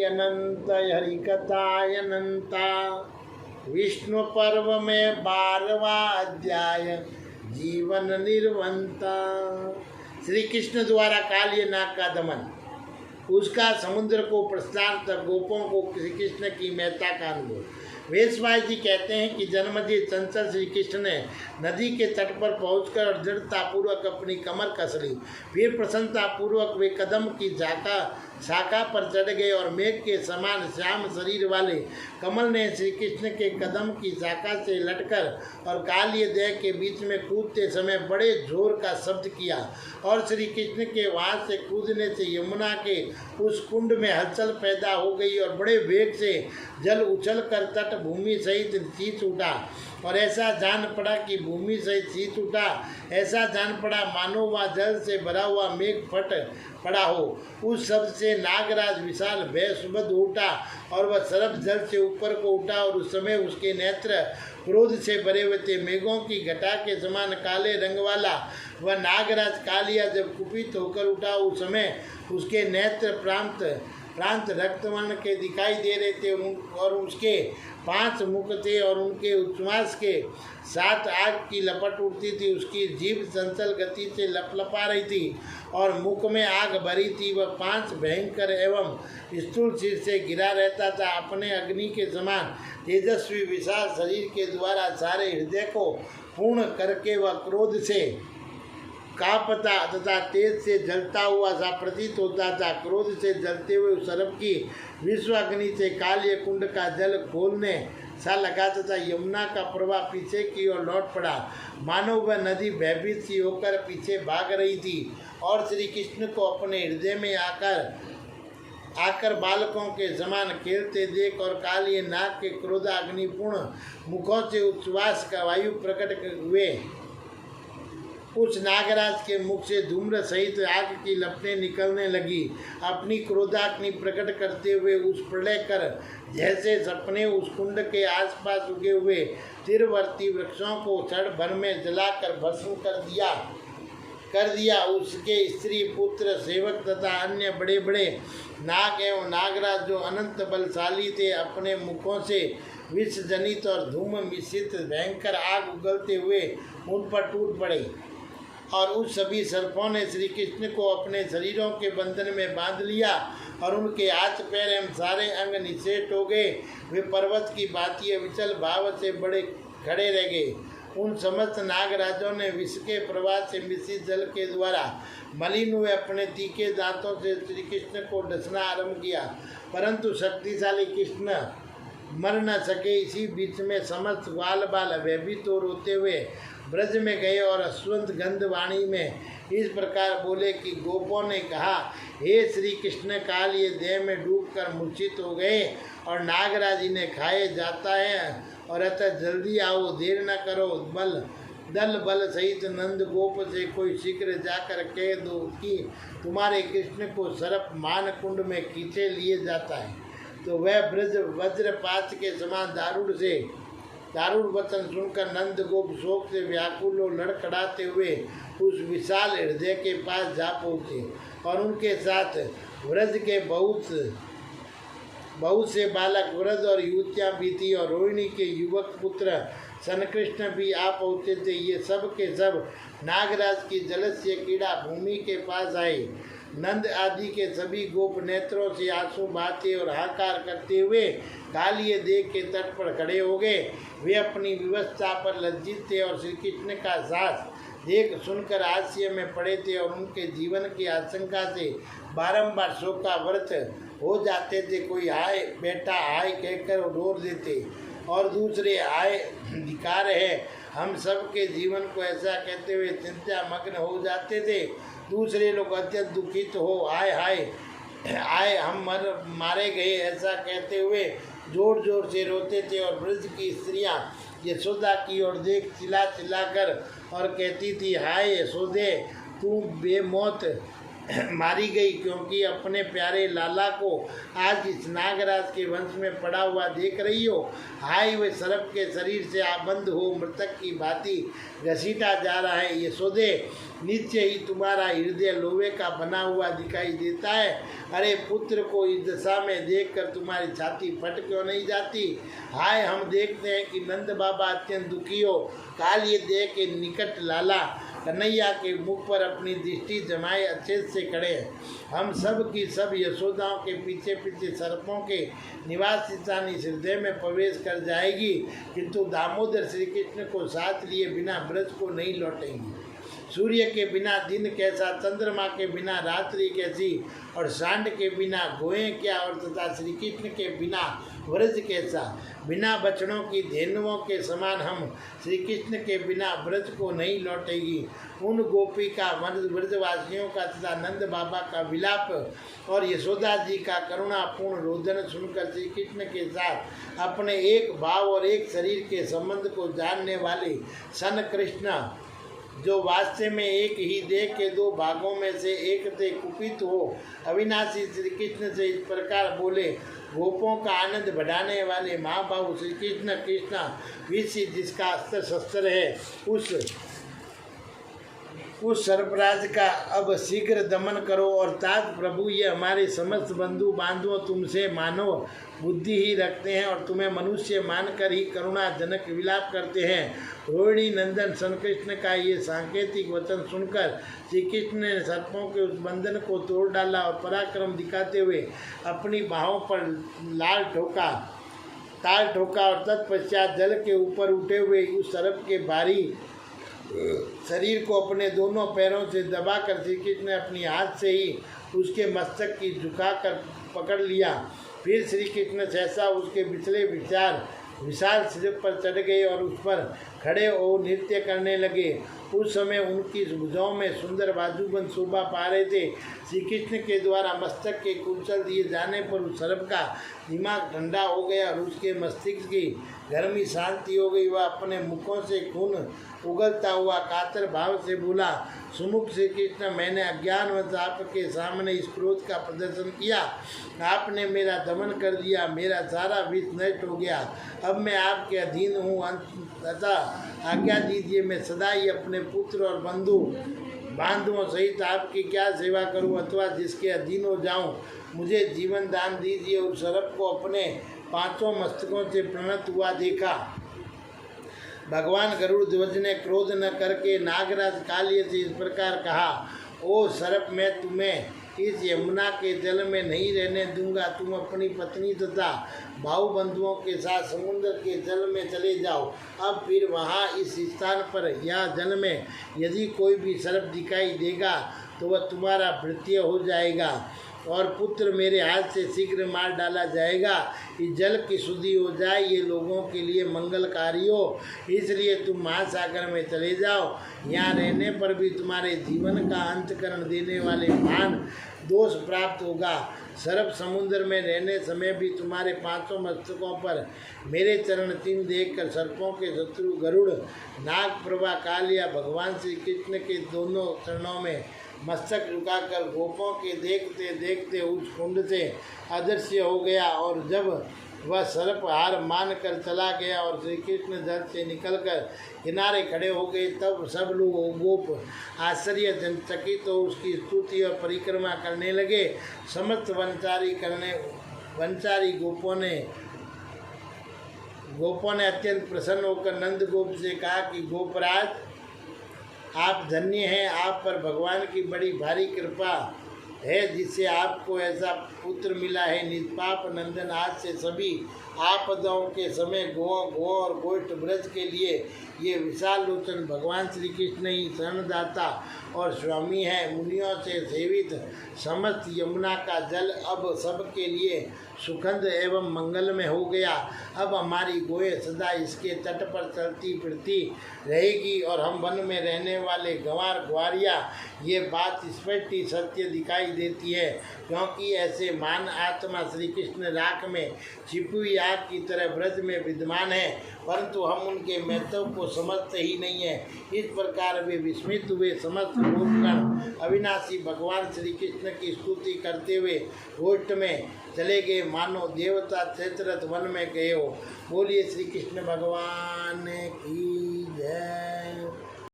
अनंत हरिकथाय अनंता विष्णु पर्व में 12वां अध्याय जीवन निर्वंता। श्री कृष्ण द्वारा काल्य नाग का दमन, उसका समुद्र को प्रस्थान तक गोपों को श्री कृष्ण की महत्ता का अनुभव। वेशवाय जी कहते हैं कि जन्मजय चंचल श्री कृष्ण ने नदी के तट पर पहुंचकर और दृढ़तापूर्वक अपनी कमर कस ली। फिर प्रसन्नतापूर्वक वे कदम की शाखा पर चढ़ गए और मेघ के समान श्याम शरीर वाले कमल ने श्री कृष्ण के कदम की शाखा से लटकर और कालिय देह के बीच में कूदते समय बड़े जोर का शब्द किया और श्री कृष्ण के वहाँ से कूदने से यमुना के उस कुंड में हलचल पैदा हो गई और बड़े वेग से जल उछल कर तट भूमि सहित चीख उठा और ऐसा जान पड़ा कि भूमि सहित चीख उठा। ऐसा जान पड़ा मानो वह जल से भरा हुआ मेघ फट पड़ा हो। उस शब्द से नागराज विशाल भय सुबद उठा और वह सरब जल से ऊपर को उठा और उस समय उसके नेत्र क्रोध से भरे हुए थे। मेघों की घटा के समान काले रंग वाला वह नागराज कालिया जब कुपित होकर उठा, उस समय उसके नेत्र प्रांत रक्तवर्ण के दिखाई दे रहे थे और उसके 5 मुख थे और उनके उच्छ्वास के साथ आग की लपट उठती थी। उसकी जीभ चंचल गति से लपलपा रही थी और मुख में आग भरी थी। वह 5 भयंकर एवं स्थूल सिर से गिरा रहता था। अपने अग्नि के समान तेजस्वी विशाल शरीर के द्वारा सारे हृदय को पूर्ण करके वह क्रोध से कांपता तथा तेज से जलता हुआ सा प्रतीत होता था। क्रोध से जलते हुए उस सर्प की विश्वाग्नि से काल्य कुंड का जल खोलने सा लगा तथा यमुना का प्रवाह पीछे की ओर लौट पड़ा, मानो वह नदी भयभीत सी होकर पीछे भाग रही थी। और श्री कृष्ण को अपने हृदय में आकर बालकों के समान खेलते देख और कालिय नाग के क्रोधाग्निपूर्ण मुखों से उच्छ्वास का वायु प्रकट हुए। उस नागराज के मुख से धूम्र सहित आग की लपटें निकलने लगी। अपनी क्रोधाग्नि प्रकट करते हुए उस प्रलय कर जैसे सपने उस कुंड के आसपास उगे हुए तीरवर्ती वृक्षों को क्षण भर में जलाकर भस्म कर दिया। उसके स्त्री पुत्र सेवक तथा अन्य बड़े बड़े नाग एवं नागराज जो अनंत बलशाली थे, अपने मुखों से विष जनित और धूम मिश्रित भयंकर आग उगलते हुए उन पर टूट पड़े। और उस सभी सर्पों ने श्री कृष्ण को अपने शरीरों के बंधन में बांध लिया और उनके हाथ पैर एवं सारे अंग निषेध हो गए। वे पर्वत की भांति अविचल भाव से बड़े खड़े रह गए। उन समस्त नागराजों ने विष के प्रवाह से मिश्रित जल के द्वारा मलिन हुए अपने तीखे दांतों से श्री कृष्ण को डसना आरंभ किया, परंतु शक्तिशाली कृष्ण मर न सके। इसी बीच में समस्त बाल भयभीत और रोते हुए ब्रज में गए और अश्वंत गंध वाणी में इस प्रकार बोले कि गोपों ने कहा, हे श्री कृष्ण, काल ये देह में डूबकर मूर्छित हो गए और नागराज इन्हें खाए जाता है और अतः जल्दी आओ, देर न करो। दल बल सहित नंद गोप से कोई शीघ्र जाकर कह दो कि तुम्हारे कृष्ण को सर्प मान कुंड में खींचे लिए जाता है। तो वह ब्रज वज्रपात के समान दारुण वचन सुनकर नंद गोप शोक से व्याकुल और लड़खड़ाते हुए उस विशाल हृदय के पास जा पहुँचे और उनके साथ व्रज के बहुत से बालक व्रज और युवतियाँ भी थी और रोहिणी के युवक पुत्र सनकृष्ण भी आ पहुँचे थे। ये सब के सब नागराज की जलस्य क्रीड़ा भूमि के पास आए। नंद आदि के सभी गोप नेत्रों से आंसू बहाते और हाहाकार करते हुए कालिय देह के तट पर खड़े हो गए। वे अपनी विवस्था पर लज्जित थे और श्री कृष्ण का साथ देख सुनकर हास्य में पड़े थे और उनके जीवन की आशंका से बारंबार शोकाव्रत हो जाते थे। कोई आए बेटा आए कहकर रोर देते और दूसरे आए धिकार है हम सब के जीवन को ऐसा कहते हुए चिंता मग्न हो जाते थे। दूसरे लोग अत्यंत दुखित हो आए हम मारे गए ऐसा कहते हुए जोर जोर से रोते थे। और ब्रज की स्त्रियां यशोदा की ओर देख चिल्ला कर और कहती थी, हाय यशोदे, तू बेमौत मारी गई, क्योंकि अपने प्यारे लाला को आज इस नागराज के वंश में पड़ा हुआ देख रही हो। हाय वे सर्प के शरीर से आबंध हो मृतक की भांति घसीटा जा रहा है। यशोदे, निश्चय ही तुम्हारा हृदय लोहे का बना हुआ दिखाई देता है। अरे पुत्र को इस दशा में देखकर तुम्हारी छाती फट क्यों नहीं जाती? हाय, हम देखते हैं कि नंद बाबा अत्यंत दुखी हो काल ये देख के निकट लाला कन्हैया के मुख पर अपनी दृष्टि जमाए अच्छे से खड़े हैं। हम सब की सब यशोदाओं के पीछे पीछे सर्पों के निवास स्थान इस हृदय में प्रवेश कर जाएगी, किंतु दामोदर श्री कृष्ण को साथ लिए बिना ब्रज को नहीं लौटेंगी। सूर्य के बिना दिन कैसा, चंद्रमा के बिना रात्रि कैसी, और सांड के बिना गोएं क्या, और तथा श्री कृष्ण के बिना व्रज कैसा। बिना बछड़ों की धेनुओं के समान हम श्री कृष्ण के बिना व्रज को नहीं लौटेगी। उन गोपी का व्रजवासियों का तथा नंद बाबा का विलाप और यशोदा जी का करुणापूर्ण रोदन सुनकर श्री कृष्ण के साथ अपने एक भाव और एक शरीर के संबंध को जानने वाले सन कृष्ण, जो वास्तव में एक ही देह के दो भागों में से एक से कुपित हो, अविनाशी श्री कृष्ण से इस प्रकार बोले। गोपों का आनंद बढ़ाने वाले महाभाव श्री कृष्ण कृष्णा विषि जिसका अस्त्र शस्त्र है, उस सर्पराज का अब शीघ्र दमन करो। और तात प्रभु, ये हमारे समस्त बंधु बांधवों तुमसे मानव बुद्धि ही रखते हैं और तुम्हें मनुष्य मानकर ही करुणाजनक विलाप करते हैं। रोहिणी नंदन श्रीकृष्ण का ये सांकेतिक वचन सुनकर श्री कृष्ण ने सर्पों के उस बंधन को तोड़ डाला और पराक्रम दिखाते हुए अपनी बाहों पर ताल ठोका और तत्पश्चात जल के ऊपर उठे हुए उस सर्प के भारी शरीर को अपने दोनों पैरों से दबाकर श्री कृष्ण ने अपनी हाथ से ही उसके मस्तक की झुकाकर पकड़ लिया। फिर श्री कृष्ण सहसा उसके पिछले विशाल सिर पर चढ़ गए और उस पर खड़े हो नृत्य करने लगे। उस समय उनकी भुजाओं में सुंदर बाजूबंद शोभा पा रहे थे। श्री कृष्ण के द्वारा मस्तक के कुंचल दिए जाने पर उस सर्प का दिमाग ठंडा हो गया और उसके मस्तिष्क की गर्मी शांति हो गई। वह अपने मुखों से खून उगलता हुआ कातर भाव से बोला, सुमुख श्री कृष्ण, मैंने अज्ञानवश आपके सामने इस क्रोध का प्रदर्शन किया। आपने मेरा दमन कर दिया, मेरा सारा विष नष्ट हो गया। अब मैं आपके अधीन हूँ, अतः आज्ञा दीजिए मैं सदा ही अपने पुत्र और बांधुओं सहित आपकी क्या सेवा करूं अथवा जिसके अधीन हो जाऊं। मुझे जीवन दान दीजिए। उस सर्प को अपने पांचों मस्तकों से प्रणत हुआ देखा। भगवान गरुड़ ध्वज ने क्रोध न करके नागराज कालिय से इस प्रकार कहा, ओ सर्प, मैं तुम्हें इस यमुना के जल में नहीं रहने दूंगा। तुम अपनी पत्नी तथा भाऊ बंधुओं के साथ समुद्र के जल में चले जाओ। अब फिर वहाँ इस स्थान पर या जल में यदि कोई भी सर्प दिखाई देगा तो वह तुम्हारा भृत्य हो जाएगा और पुत्र मेरे हाथ से शीघ्र मार डाला जाएगा। इस जल की शुद्धि हो जाए, ये लोगों के लिए मंगलकारी हो, इसलिए तुम महासागर में चले जाओ। यहाँ रहने पर भी तुम्हारे जीवन का अंतकरण देने वाले महान दोष प्राप्त होगा। सर्प समुद्र में रहने समय भी तुम्हारे पांचों मस्तकों पर मेरे चरण चिन्ह देखकर सर्पों के शत्रु गरुड़, नागप्रभा, कालिया भगवान श्री कृष्ण के दोनों चरणों में मस्तक झुकाकर गोपों के देखते देखते उस कुंड से अदृश्य हो गया। और जब वह सर्प हार मान कर चला गया और श्री कृष्ण जल से निकलकर किनारे खड़े हो गए, तब सब लोग गोप आश्चर्यचकित तो उसकी स्तुति और परिक्रमा करने लगे। समस्त वनचारी गोपों ने अत्यंत प्रसन्न होकर नंद गोप से कहा कि गोपराज, आप धन्य हैं। आप पर भगवान की बड़ी भारी कृपा है जिससे आपको ऐसा पुत्र मिला है। निष्पाप नंदन, आज से सभी आपदाओं के समय गो और गोष्ठ ब्रज के लिए ये विशाल लोचन भगवान श्री कृष्ण ही शरणदाता और स्वामी है। मुनियों से सेवित समस्त यमुना का जल अब सबके लिए सुखद एवं मंगलमय हो गया। अब हमारी गोएं सदा इसके तट पर चलती फिरती रहेगी और हम वन में रहने वाले गंवार ग्वारिया ये बात स्पष्ट ही सत्य दिखाई देती है, क्योंकि ऐसे मान आत्मा श्री कृष्ण राख में छिपी हुई आग की तरह ब्रज में विद्यमान है, परंतु हम उनके महत्व को समझते ही नहीं है। इस प्रकार वे विस्मित हुए समस्त गोपगण अविनाशी भगवान श्री कृष्ण की स्तुति करते हुए गोष्ठ में चले गए, मानो देवता क्षेत्रत वन में गए हो। बोलिए श्री कृष्ण भगवान की जय।